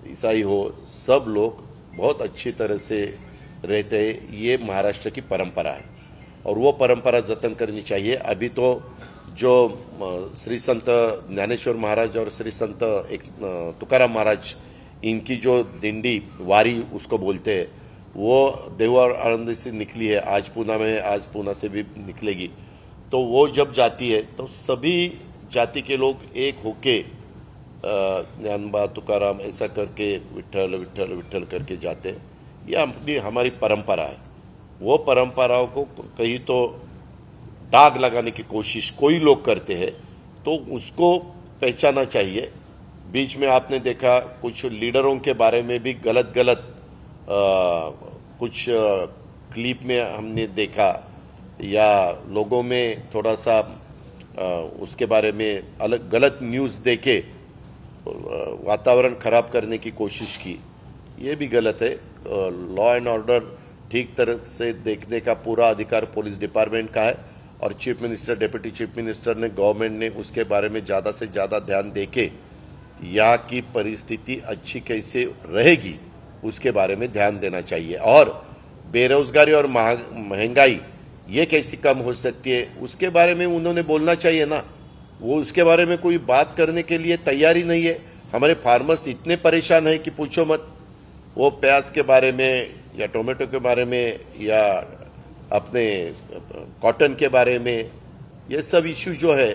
A: ईसाई हो, सब लोग बहुत अच्छी तरह से रहते हैं। ये महाराष्ट्र की परंपरा है और वो परंपरा जतन करनी चाहिए। अभी तो जो श्री संत ज्ञानेश्वर महाराज और श्री संत तुकाराम महाराज, इनकी जो दिंडी वारी उसको बोलते हैं, वो देवघर आनंद से निकली है, आज पूना से भी निकलेगी। तो वो जब जाती है तो सभी जाति के लोग एक होके ज्ञानबा तुकाराम ऐसा करके विठ्ठल विठ्ठल विठ्ठल करके जाते हैं। ये हमारी परंपरा है। वो परंपराओं को कहीं तो दाग लगाने की कोशिश कोई लोग करते हैं तो उसको पहचाना चाहिए। बीच में आपने देखा कुछ लीडरों के बारे में भी गलत कुछ क्लिप में हमने देखा, या लोगों में थोड़ा सा उसके बारे में अलग गलत न्यूज़ देके वातावरण खराब करने की कोशिश की। ये भी गलत है। लॉ एंड ऑर्डर ठीक तरह से देखने का पूरा अधिकार पुलिस डिपार्टमेंट का है और chief minister, deputy chief minister ने, गवर्नमेंट ने उसके बारे में ज़्यादा से ज़्यादा ध्यान देके यहाँ की परिस्थिति अच्छी कैसे रहेगी उसके बारे में ध्यान देना चाहिए। और बेरोजगारी और महंगाई ये कैसी कम हो सकती है उसके बारे में उन्होंने बोलना चाहिए ना। वो उसके बारे में कोई बात करने के लिए तैयार ही नहीं है। हमारे फार्मर्स इतने परेशान हैं कि पूछो मत। वो प्याज के बारे में या टोमेटो के बारे में या अपने कॉटन के बारे में, ये सब इशू जो है,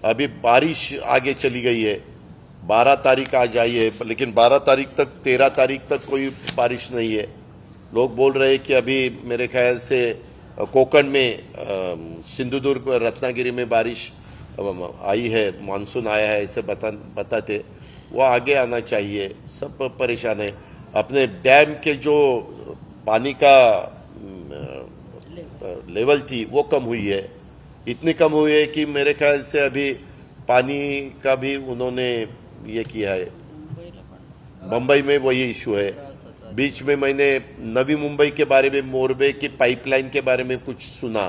A: अभी बारिश आगे चली गई है, 12 तारीख आ जाई है, लेकिन 12 तारीख तक 13 तारीख तक कोई बारिश नहीं है। लोग बोल रहे हैं कि अभी मेरे ख्याल से कोकण में सिंधुदुर्ग रत्नागिरी में बारिश आई है, मानसून आया है, ऐसे बताते। वो आगे आना चाहिए। सब परेशान है। अपने डैम के जो पानी का लेवल थी वो कम हुई है, इतनी कम हुई है कि मेरे ख्याल से अभी पानी का भी उन्होंने ये किया है। मुंबई में वही इशू है। बीच में मैंने नवी मुंबई के बारे में, मोरबे की पाइपलाइन के बारे में कुछ सुना।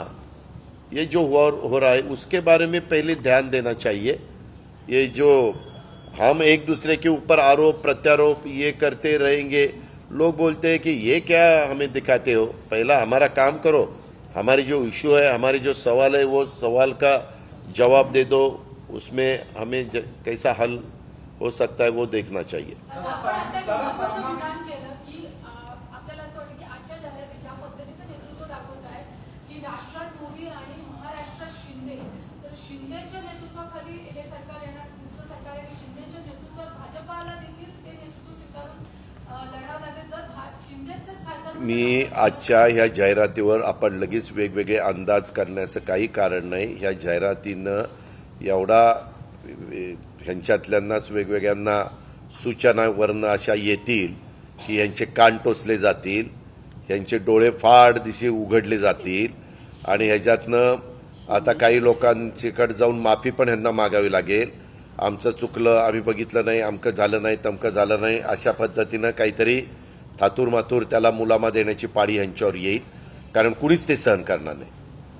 A: ये जो हो रहा है उसके बारे में पहले ध्यान देना चाहिए। ये जो हम एक दूसरे के ऊपर आरोप प्रत्यारोप ये करते रहेंगे, लोग बोलते हैं कि ये क्या हमें दिखाते हो, पहला हमारा काम करो, हमारी जो इशू है, हमारी जो सवाल है, वो सवाल का जवाब दे दो, उसमें हमें कैसा हल हो सकता है वो देखना चाहिए।
C: विधान केलं की आपल्याला असं वाटतं की आजच्या जाहिरातीत ज्या पद्धतीचं नेतृत्व दाखवत आहे की राष्ट्रात मोदी आणि महाराष्ट्रात शिंदे, तर शिंदेच्या नेतृत्वाखाली हे सरकार येणार, पुढचं सरकार आहे, शिंदेच्या नेतृत्वात भाजपाला देखील ते नेतृत्व स्वीकारून लढावं लागेल। जर शिंदेचेच खासदार
A: मी आजच्या ह्या जाहिरातीवर आपण लगेच वेगवेगळे अंदाज करण्याचं काही कारण नाही। ह्या जाहिरातीनं एवढा ह्यांच्यातल्यांनाच वेगवेगळ्यांना सूचना वर्ण अशा येतील की यांचे कान टोचले जातील, यांचे डोळे फाड दिशे उघडले जातील आणि ह्याच्यातनं आता काही लोकांच्याकडे जाऊन माफी पण ह्यांना मागावी लागेल। आमचं चुकलं, आम्ही बघितलं नाही, अमकं झालं नाही, तमकं झालं नाही, अशा पद्धतीनं काहीतरी थातूर मातूर त्याला मुलामा देण्याची पाळी ह्यांच्यावर येईल, कारण कुणीच ते सहन करणार नाही।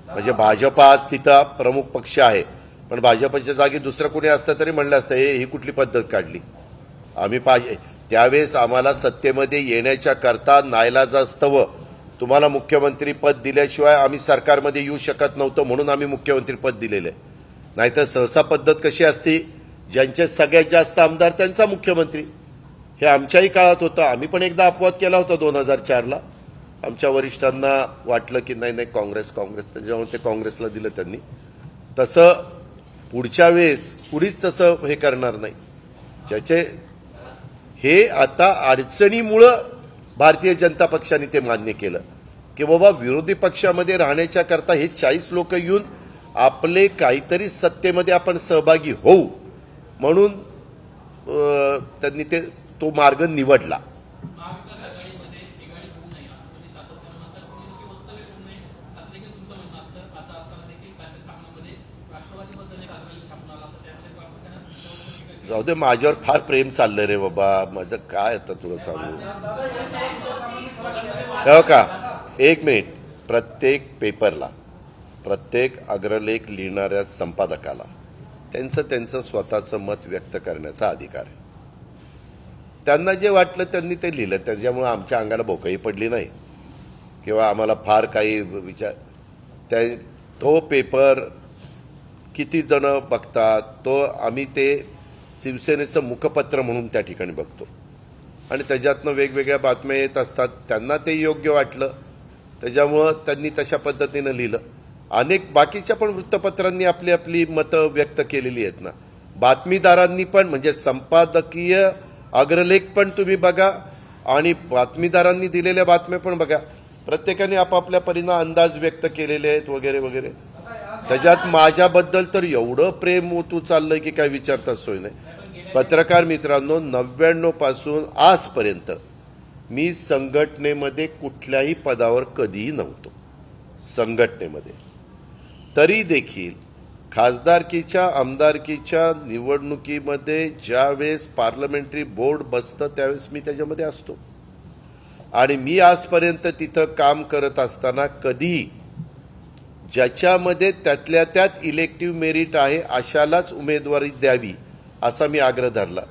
A: म्हणजे भाजपा आज तिथं प्रमुख पक्ष आहे, पण भाजपच्या जागी दुसरं कोणी असतं तरी म्हणलं असतं ही कुठली पद्धत काढली। आम्ही त्यावेळेस आम्हाला सत्तेमध्ये येण्याच्या करता नाईलाजास्तव तुम्हाला मुख्यमंत्री पद दिल्याशिवाय आम्ही सरकारमध्ये येऊ शकत नव्हतो, म्हणून आम्ही मुख्यमंत्री पद दिलेलं आहे। नाहीतर सहसा पद्धत कशी असती, ज्यांचे सगळ्यात जास्त आमदार त्यांचा मुख्यमंत्री। हे आमच्याही काळात होतं। आम्ही पण एकदा अपवाद केला होता 2004ला। आमच्या वरिष्ठांना वाटलं की नाही नाही काँग्रेस, त्याच्यामुळे ते काँग्रेसला दिलं त्यांनी। तसं पुढच्या वेळेस कुणीच तसं हे करणार नाही। ज्याचे हे आता अडचणीमुळं भारतीय जनता पक्षाने ते मान्य केलं, की बाबा विरोधी पक्षामध्ये राहण्याच्या करता हे 40 लोक येऊन आपले काहीतरी सत्तेमध्ये आपण सहभागी होऊ म्हणून त्यांनी तो मार्ग निवडला.
B: महाविकास आघाडीमध्ये बिघाडी होऊ नये असं तुम्ही सातत्यानं म्हणता, कोणी अशी वक्तव्य करू नये असं देखील तुमचं म्हणणं असतं. असं असताना देखील कालच्या सामन्यामध्ये राष्ट्रवादीबद्दल एक आग्रही छापून आला तर त्यामध्ये प्रामुख्यानं तुमच्यावर टीका केली.
A: जाऊ दे, माझ्यावर फार प्रेम चाललंय रे बाबा, माझं काय आता तुला सांगू. हो का, एक मिनिट. प्रत्येक पेपरला, प्रत्येक अग्रलेख लिहिणाऱ्या संपादकाला त्यांचं स्वतःचं मत व्यक्त करण्याचा अधिकार आहे. त्यांना जे वाटलं त्यांनी ते लिहिलं, त्याच्यामुळं आमच्या अंगाला भोकाही पडली नाही किंवा आम्हाला फार काही विचार. तो पेपर किती जण बघतात, तो आम्ही ते शिवसेनेचं मुखपत्र म्हणून त्या ठिकाणी बघतो आणि त्याच्यातनं वेगवेगळ्या बातम्या येत असतात. त्यांना ते योग्य वाटलं, त्याच्यामुळं त्यांनी तशा पद्धतीनं लिहिलं. अनेक बाकीच्या पण वृत्तपत्रांनी आपली आपली मतं व्यक्त केलेली आहेत ना. बातमीदारांनी पण, म्हणजे संपादकीय अग्रलेख पण तुम्ही बघा आणि बातमीदारांनी दिलेल्या बातम्या पण बघा. प्रत्येकाने आपापल्या परीनं अंदाज व्यक्त केलेले आहेत वगैरे वगैरे. त्याच्यात माझ्याबद्दल तर एवढं प्रेम ओतू चाललंय की काय विचारताच सोय नाही. पत्रकार मित्रांनो, 99 पासून आजपर्यंत मी संघटनेमध्ये कुठल्याही पदावर कधीही नव्हतो संघटनेमध्ये. तरी देखील खासदारकीच्या आमदारकीच्या निवडणुकीमध्ये ज्यावेळेस पार्लमेंटरी बोर्ड बसतं त्यावेळेस मी त्याच्यामध्ये असतो आणि मी आजपर्यंत तिथं काम करत असताना कधी ज्याच्यामध्ये त्यातल्या त्यात इलेक्टिव्ह मेरिट आहे अशालाच उमेदवारी द्यावी असा मी आग्रह धरला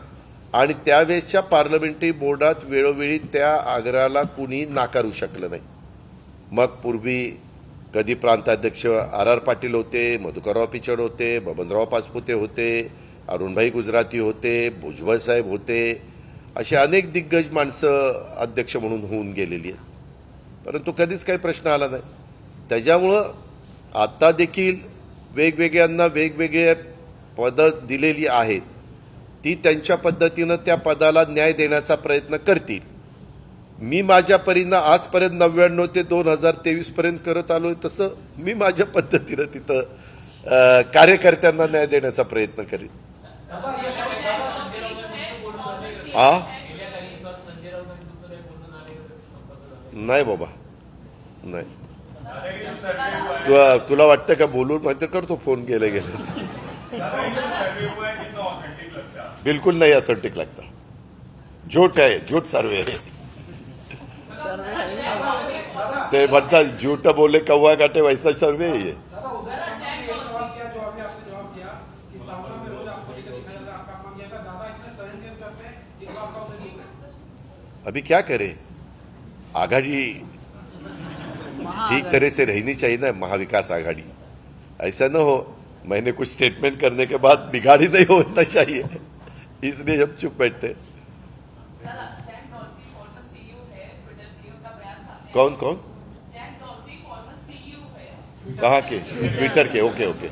A: आणि त्यावेळेसच्या पार्लमेंटरी बोर्डात वेळोवेळी त्या आग्रहाला कुणी नाकारू शकलं नाही. मग पूर्वी कधी प्रांताध्यक्ष आर पाटील होते, मधुकरराव पिचड होते, बबनराव पाचपुते होते, अरुणभाई गुजराती होते, भुजबळ साहेब होते, असे अनेक दिग्गज माणसं अध्यक्ष म्हणून होऊन गेलेली आहेत, परंतु कधीच काही प्रश्न आला नाही. त्याच्यामुळं आता देखील वेगवेगळ्यांना वेगवेगळे पदं दिलेली आहेत, ती त्यांच्या पद्धतीनं त्या पदाला न्याय देण्याचा प्रयत्न करतील. मी माझ्या परीनं आजपर्यंत 99 ते 2023 पर्यंत करत आलोय तसं मी माझ्या पद्धतीनं तिथं कार्यकर्त्यांना न्याय देण्याचा प्रयत्न करीन. नाही बाबा, नाही. तुला वाटतं का बोलून माहिती करतो फोन गेले बिल्कुल नहीं ऑथेंटिक लगता. झूठ है, झूठ सर्वे है. ते म्हणतात झूठ बोले कौवा काटे वैसा सर्वे है ये.
D: दादा उदय ने एक सवाल किया जो अभी आपसे जवाब दिया कि सामना में रोज आपको टिकट दिखाया जाता है, आपका अपमान किया था. दादा इतने सरेंडर करते हैं, इस बात का उसे नहीं करते.
A: अभी क्या करे, आघाड़ी ठीक तरह से रहनी चाहिए ना, महाविकास आघाड़ी. ऐसा न हो मैंने कुछ स्टेटमेंट करने के बाद बिगाड़ी नहीं होना चाहिए, इसलिए हम चुप बैठते. कौन कौन कहाँ के? ट्विटर के? Okay okay.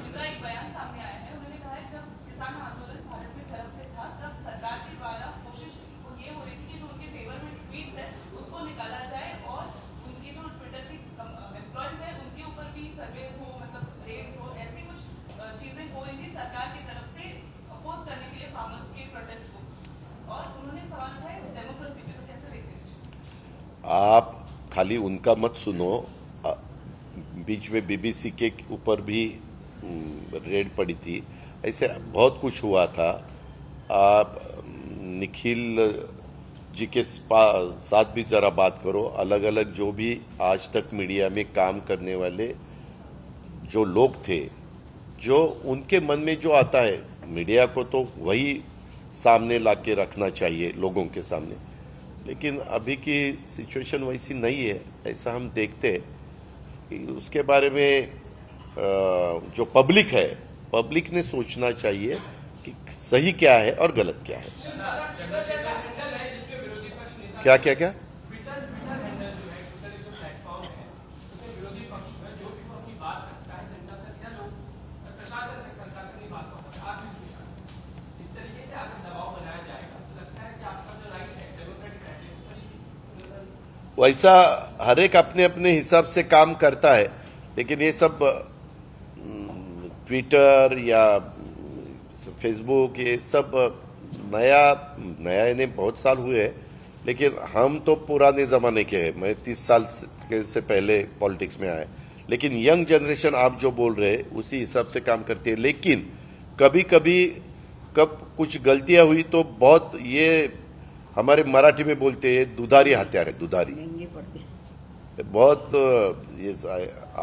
A: आप खाली उनका मत सुनो. बीच में बीबीसी के ऊपर भी रेड पड़ी थी, ऐसे बहुत कुछ हुआ था. आप निखिल जी के साथ भी जरा बात करो. अलग अलग जो भी आज तक मीडिया में काम करने वाले जो लोग थे, जो उनके मन में जो आता है, मीडिया को तो वही सामने लाके रखना चाहिए लोगों के सामने. लेकिन अभी की सिचुएशन वैसी नहीं है, ऐसा हम देखते हैं. उसके बारे में जो पब्लिक है, पब्लिक ने सोचना चाहिए कि सही क्या है और गलत क्या है. क्या क्या क्या वैसा हर एक अपने अपने हिसाब से काम करता है, लेकिन ये सब ट्विटर या फेसबुक ये सब नया इन्हें बहुत साल हुए हैं, लेकिन हम तो पुराने ज़माने के हैं। मैं 30 साल से पहले पॉलिटिक्स में आया, लेकिन यंग जनरेशन आप जो बोल रहे हैं उसी हिसाब से काम करती है। लेकिन कभी कभी कब कुछ गलतियां हुई तो बहुत, ये हमारे मराठी में बोलते हैं दुधारी हत्यार है, दुधारी बहुत ये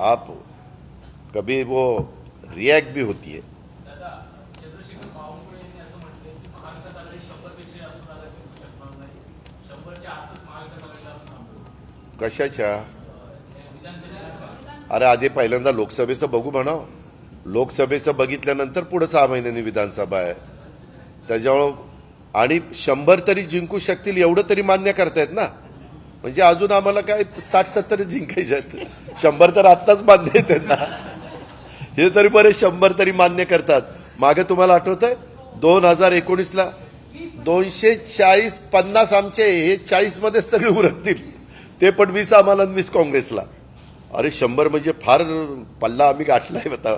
A: आप कभी वो रिएक्ट भी होती है।
B: दादा, चंद्रशेखर बावनकुळे यांनी असं म्हटलंय की महाविकास आघाडी 100 पेक्षा जास्त जागा जिंकू शकणार नाही, 100च्या आतच महाविकास आघाडीला आपण थांबलो.
A: कशाच्या?
B: विधानसभेला
A: अरे आधी पहिल्यांदा लोकसभेचं बघू म्हणाव, लोकसभेचं बघितल्यानंतर पुढे 6 महिन्यांनी विधानसभा आहे त्याच्यामुळं, आणि 100 तरी जिंकू शकतील एवढं तरी मान्य करतायत ना. म्हणजे अजून आम्हाला काय 60-70 जिंकायचे आहेत, 100 तर आत्ताच मान्य आहेत ना. हे तरी बरे 100 तरी मान्य करतात. मागे तुम्हाला आठवत आहे 2019ला 240-50 आमचे, हे 40 मध्ये सगळे उरकतील, ते पण 20 आम्हाला 20 काँग्रेसला. अरे 100 म्हणजे फार पल्ला आम्ही गाठलाय. बता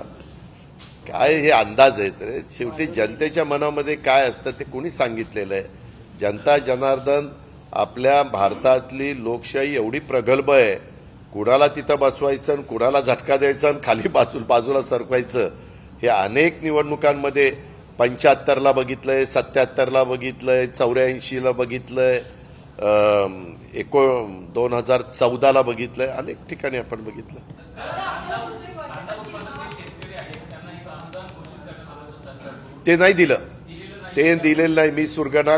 A: काय हे अंदाज आहेत रे. शेवटी जनतेच्या मनामध्ये काय असतं ते कोणी सांगितलेलं आहे. जनता जनार्दन, आपल्या भारतातली लोकशाही एवढी प्रगल्भ आहे, कुणाला तिथं बसवायचं आणि कुणाला झटका द्यायचा आणि खाली बाजूला सरकवायचं, हे अनेक निवडणुकांमध्ये 75ला बघितलंय, 77ला बघितलंय, 84ला बघितलंय, 2014ला बघितलंय, अनेक ठिकाणी आपण बघितलं.
C: दादा, आपल्याला कुठेतरी वाटतं की हा
B: शेतकरी आहेत त्यांना एक अनुदान घोषित करण्यात आलं होतं सरकारकडून,
A: ते नाही दिलं,
B: दिलेलं नाही.
A: ते दिलेलं नाही. मी सुरगाणा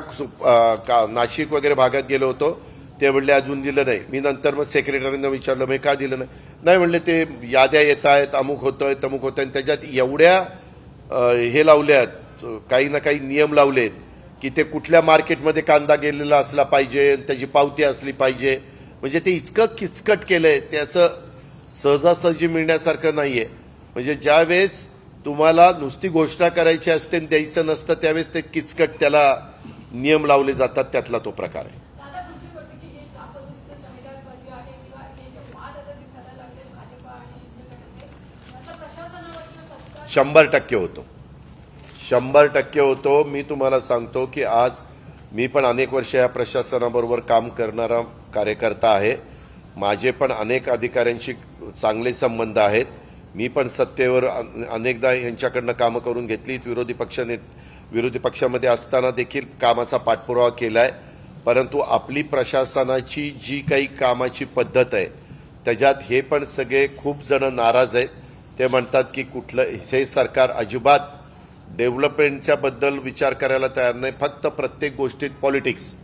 A: नाशिक वगैरे भागात गेलो होतो, ते म्हणले अजून दिलं नाही. मी नंतर मग सेक्रेटरींना विचारलं मी का दिलं नाही म्हणले ते याद्या येत आहेत, अमुक होतंय तमुक होतंय, आणि त्याच्यात एवढ्या हे लावल्यात, काही ना काही नियम लावलेत की ते कुठल्या मार्केटमध्ये कांदा गेलेला असला पाहिजे, त्याची पावती असली पाहिजे. म्हणजे ते इतकं किचकट केलंय, ते असं सहजासहजी मिळण्यासारखं नाहीये. म्हणजे ज्यावेळेस तुम्हाला नुसती घोषणा करायची असते आणि द्यायचं नसतं, त्यावेळेस ते किचकट त्याला नियम लावले जातात, त्यातला तो प्रकार आहे.
C: दादा, तुमची वाटतं की हे ज्या पद्धतीचं जाहिरातबाजी आहे किंवा हे जे वाद आता दिसायला लागले भाजप आणि शिंदे गटाचे, याचा प्रशासनावरचा सत्कार
A: 100% होतो, 100% होतो. मी तुम्हाला सांगतो की आज मी पण अनेक वर्ष या प्रशासनाबरोबर काम करणारा कार्यकर्ता आहे. माझे पण अनेक अधिकाऱ्यांशी चांगले संबंध आहेत. मी पण सत्तेवर अनेकदा यांच्याकडनं कामं करून घेतली. विरोधी पक्षामध्ये असताना देखील कामाचा पाठपुरावा केलाय. परंतु आपली प्रशासनाची जी काही कामाची पद्धत आहे त्याच्यात हे पण सगळे खूप जण नाराज आहेत. ते म्हणतात की कुठलं हे सरकार अजिबात डेव्हलपमेंटच्या बद्दल विचार करायला तयार नाही, फक्त प्रत्येक गोष्टीत पॉलिटिक्स.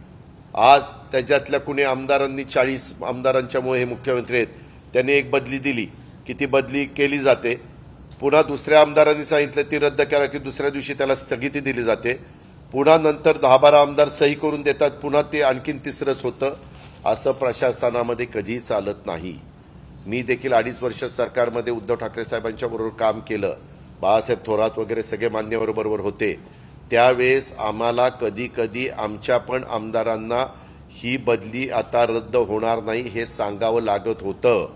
A: आज त्याच्यातल्या कुणी आमदारांनी 40 आमदारांच्यामुळे हे मुख्यमंत्री आहेत, त्यांनी एक बदली दिली की ती बदली केली जाते, पुन्हा दुसऱ्या आमदारांनी सांगितलं ती रद्द करा की दुसऱ्या दिवशी त्याला स्थगिती दिली जाते, पुन्हा नंतर 10-12 आमदार सही करून देतात, पुन्हा ते आणखीन तिसरंच होतं. असं प्रशासनामध्ये कधीही चालत नाही. मी देखील 2.5 वर्ष सरकारमध्ये उद्धव ठाकरे साहेबांच्या बरोबर काम केलं. बाळासाहेब थोरात वगैरे सगळे मान्यवर बरोबर होते. त्यावेळेस आम्हाला कधी कधी आमच्या पण आमदारांना ही बदली आता रद्द होणार नाही हे सांगावं लागत होतं.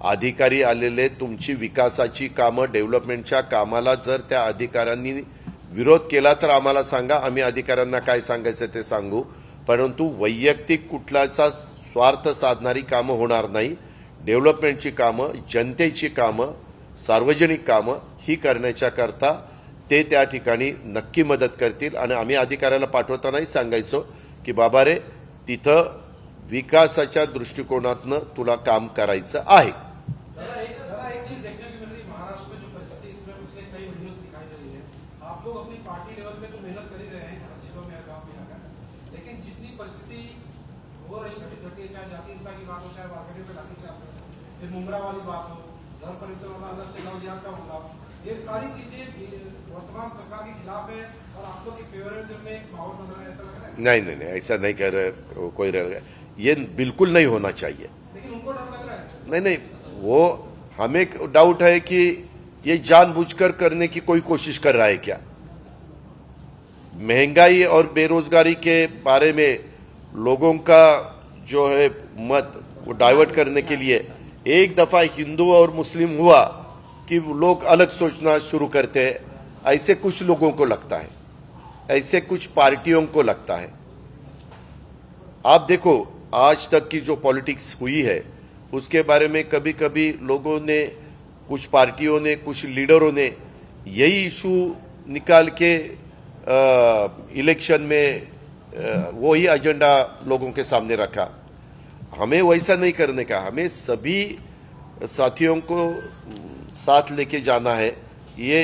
A: अधिकारी आलेले तुमची विकासाची कामं, डेव्हलपमेंटच्या कामाला जर त्या अधिकाऱ्यांनी विरोध केला तर आम्हाला सांगा, आम्ही अधिकाऱ्यांना काय सांगायचं ते सांगू. परंतु वैयक्तिक कुठल्याचा स्वार्थ साधणारी कामं होणार नाही. डेव्हलपमेंटची कामं, जनतेची कामं, सार्वजनिक कामं ही करण्याच्या करता ते त्या ठिकाणी नक्की मदत करतील. आणि आम्ही अधिकाऱ्याला पाठवतानाही सांगायचो की बाबा रे, तिथं विकासाच्या दृष्टिकोनातनं तुला काम करायचं आहे.
D: दादा, एक चीज देखने को मिल रही, महाराष्ट्र में जो परिस्थिति इसमें पिछले कई वीडियोस दिखाई दे रही है. आप लोग अपनी पार्टी लेवल पे तो मेहनत कर ही रहे हैं हर जिलों में, हर गाँव में जाकर, लेकिन जितनी परिस्थिति हो रही घटी चाहे जाति हिंसा की बात हो, चाहे वाकई पे लाठीचार्ज हो, फिर मुंगरा वाली बात हो, घर परिवर्तन वाला अलग से गाँव जिहाद का मामला, ये सारी चीजें वर्तमान सरकार के खिलाफ है और आप लोग की फेवरेट में एक माहौल बन रहा है, ऐसा लग रहा है.
A: नहीं, ऐसा नहीं कर रहे कोई रह, ये बिल्कुल नहीं होना चाहिए.
D: लेकिन उनको डर लग रहा है.
A: नहीं, वो हमें डाउट है कि ये जानबूझकर करने की कोई कोशिश कर रहा है क्या. महंगाई और बेरोजगारी के बारे में लोगों का जो है मत वो डाइवर्ट करने के लिए एक दफा हिंदू और मुस्लिम हुआ कि लोग अलग सोचना शुरू करते हैं, ऐसे कुछ लोगों को लगता है, ऐसे कुछ पार्टियों को लगता है। आप देखो आज तक की जो पॉलिटिक्स हुई है उसके बारे में कभी कभी लोगों ने, कुछ पार्टियों ने, कुछ लीडरों ने यही इशू निकाल के इलेक्शन में वही एजेंडा लोगों के सामने रखा। हमें वैसा नहीं करने का, हमें सभी साथियों को साथ लेके जाना है। ये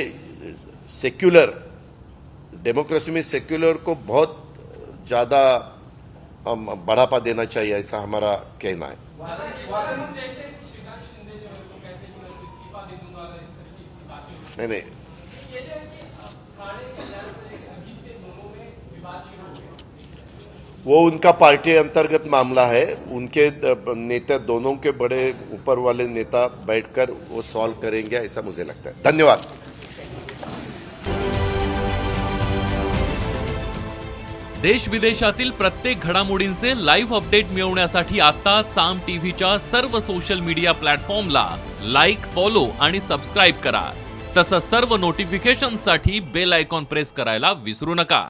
A: सेक्युलर डेमोक्रेसी में सेक्युलर को बहुत ज़्यादा बढ़ावा देना चाहिए, ऐसा हमारा कहना है।
B: श्रीकांत शिंदे जो है वो कहते हैं कि मैं इस्तीफा दे दूंगा अगर इस तरह की बातें होती
A: नहीं,
B: ये जो है कि थाने के लैब में अभी से दोनों में विवाद शुरू हो गया।
A: वो उनका पार्टी अंतर्गत मामला है, उनके नेता, दोनों के बड़े ऊपर वाले नेता बैठकर वो सॉल्व करेंगे, ऐसा मुझे लगता है। धन्यवाद।
F: देश विदेशातील प्रत्येक घडामोडींचे लाईव्ह अपडेट मिळवण्यासाठी आता साम टीव्हीच्या सर्व सोशल मीडिया प्लॅटफॉर्मला लाईक, फॉलो आणि सबस्क्राईब करा। तसंच सर्व नोटिफिकेशनसाठी बेल आयकॉन प्रेस करायला विसरू नका।